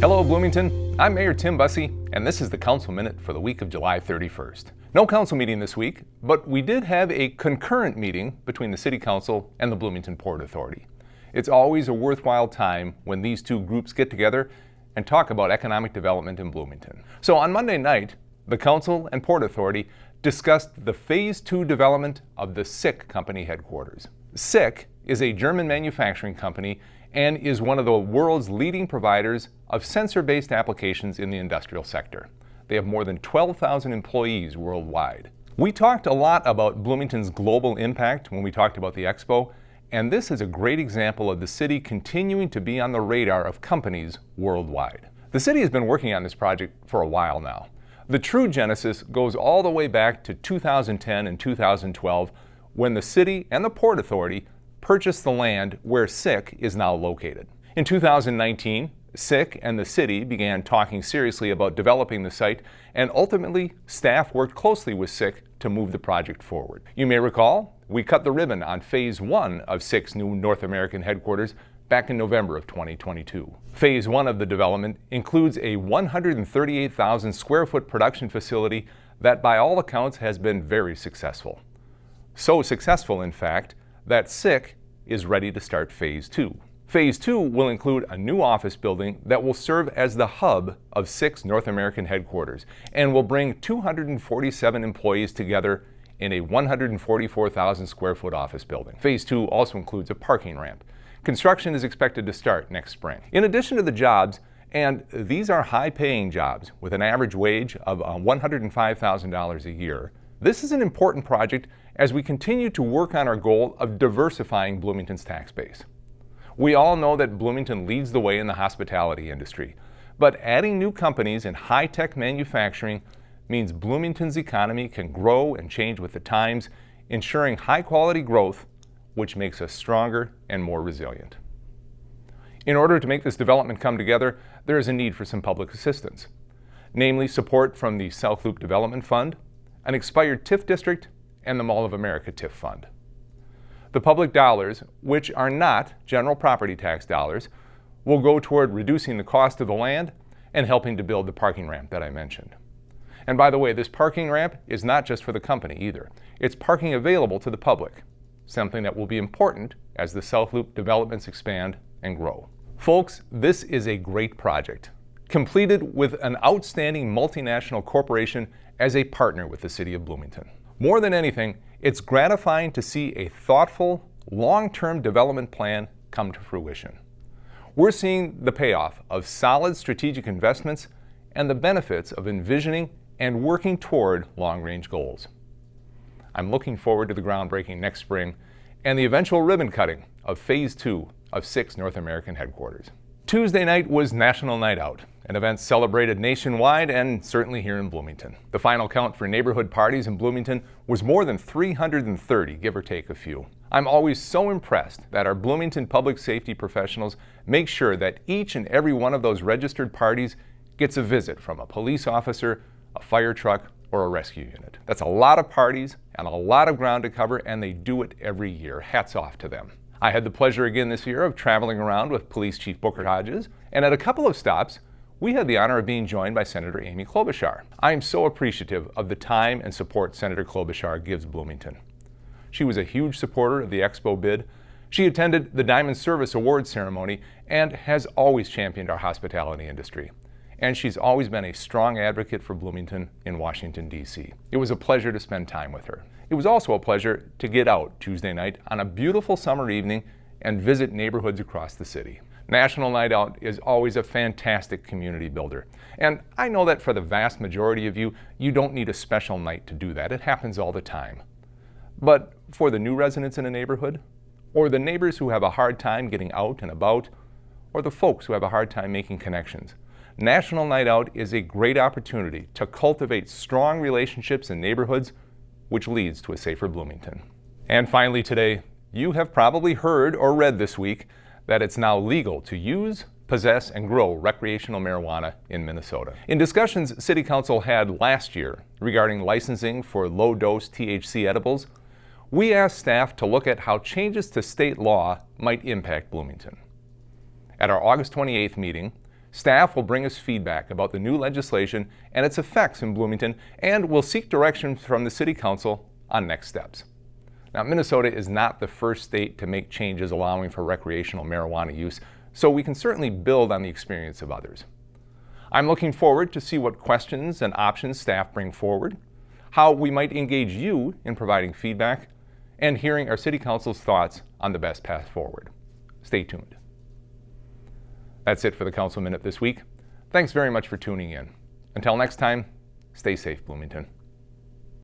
Hello Bloomington, I'm Mayor Tim Busse, and this is the Council Minute for the week of July 31st. No council meeting this week, but we did have a concurrent meeting between the City Council and the Bloomington Port Authority. It's always a worthwhile time when these two groups get together and talk about economic development in Bloomington. So on Monday night, the Council and Port Authority discussed the Phase 2 development of the SICK company headquarters. SICK is a German manufacturing company and is one of the world's leading providers of sensor-based applications in the industrial sector. They have more than 12,000 employees worldwide. We talked a lot about Bloomington's global impact when we talked about the expo, and this is a great example of the city continuing to be on the radar of companies worldwide. The city has been working on this project for a while now. The true genesis goes all the way back to 2010 and 2012 when the city and the Port Authority purchased the land where SICK is now located. In 2019, SICK and the city began talking seriously about developing the site, and ultimately, staff worked closely with SICK to move the project forward. You may recall, we cut the ribbon on Phase 1 of SICK's new North American headquarters back in November of 2022. Phase 1 of the development includes a 138,000 square foot production facility that by all accounts has been very successful. So successful, in fact, that SICK is ready to start Phase 2. Phase 2 will include a new office building that will serve as the hub of SICK's North American headquarters and will bring 247 employees together in a 144,000 square foot office building. Phase 2 also includes a parking ramp. Construction is expected to start next spring. In addition to the jobs, and these are high-paying jobs with an average wage of $105,000 a year, this is an important project as we continue to work on our goal of diversifying Bloomington's tax base. We all know that Bloomington leads the way in the hospitality industry, but adding new companies in high-tech manufacturing means Bloomington's economy can grow and change with the times, ensuring high-quality growth, which makes us stronger and more resilient. In order to make this development come together, there is a need for some public assistance, namely support from the South Loop Development Fund, an expired TIF district, and the Mall of America TIF Fund. The public dollars, which are not general property tax dollars, will go toward reducing the cost of the land and helping to build the parking ramp that I mentioned. And by the way, this parking ramp is not just for the company either. It's parking available to the public, something that will be important as the South Loop developments expand and grow. Folks, this is a great project, completed with an outstanding multinational corporation as a partner with the City of Bloomington. More than anything, it's gratifying to see a thoughtful, long-term development plan come to fruition. We're seeing the payoff of solid strategic investments and the benefits of envisioning and working toward long-range goals. I'm looking forward to the groundbreaking next spring and the eventual ribbon cutting of Phase 2 of SICK's North American headquarters. Tuesday night was National Night Out, an event celebrated nationwide and certainly here in Bloomington. The final count for neighborhood parties in Bloomington was more than 330, give or take a few. I'm always so impressed that our Bloomington public safety professionals make sure that each and every one of those registered parties gets a visit from a police officer, a fire truck, or a rescue unit. That's a lot of parties and a lot of ground to cover, and they do it every year. Hats off to them. I had the pleasure again this year of traveling around with Police Chief Booker Hodges, and at a couple of stops, we had the honor of being joined by Senator Amy Klobuchar. I am so appreciative of the time and support Senator Klobuchar gives Bloomington. She was a huge supporter of the Expo bid. She attended the Diamond Service Awards ceremony and has always championed our hospitality industry. And she's always been a strong advocate for Bloomington in Washington, D.C. It was a pleasure to spend time with her. It was also a pleasure to get out Tuesday night on a beautiful summer evening and visit neighborhoods across the city. National Night Out is always a fantastic community builder. And I know that for the vast majority of you, you don't need a special night to do that. It happens all the time. But for the new residents in a neighborhood, or the neighbors who have a hard time getting out and about, or the folks who have a hard time making connections, National Night Out is a great opportunity to cultivate strong relationships in neighborhoods, which leads to a safer Bloomington. And finally today, you have probably heard or read this week that it's now legal to use, possess, and grow recreational marijuana in Minnesota. In discussions City Council had last year regarding licensing for low-dose THC edibles, we asked staff to look at how changes to state law might impact Bloomington. At our August 28th meeting, Staff will bring us feedback about the new legislation and its effects in Bloomington, and will seek direction from the City Council on next steps. Now, Minnesota is not the first state to make changes allowing for recreational marijuana use, so we can certainly build on the experience of others. I'm looking forward to see what questions and options staff bring forward, how we might engage you in providing feedback, and hearing our City Council's thoughts on the best path forward. Stay tuned. That's it for the Council Minute this week. Thanks very much for tuning in. Until next time, stay safe, Bloomington.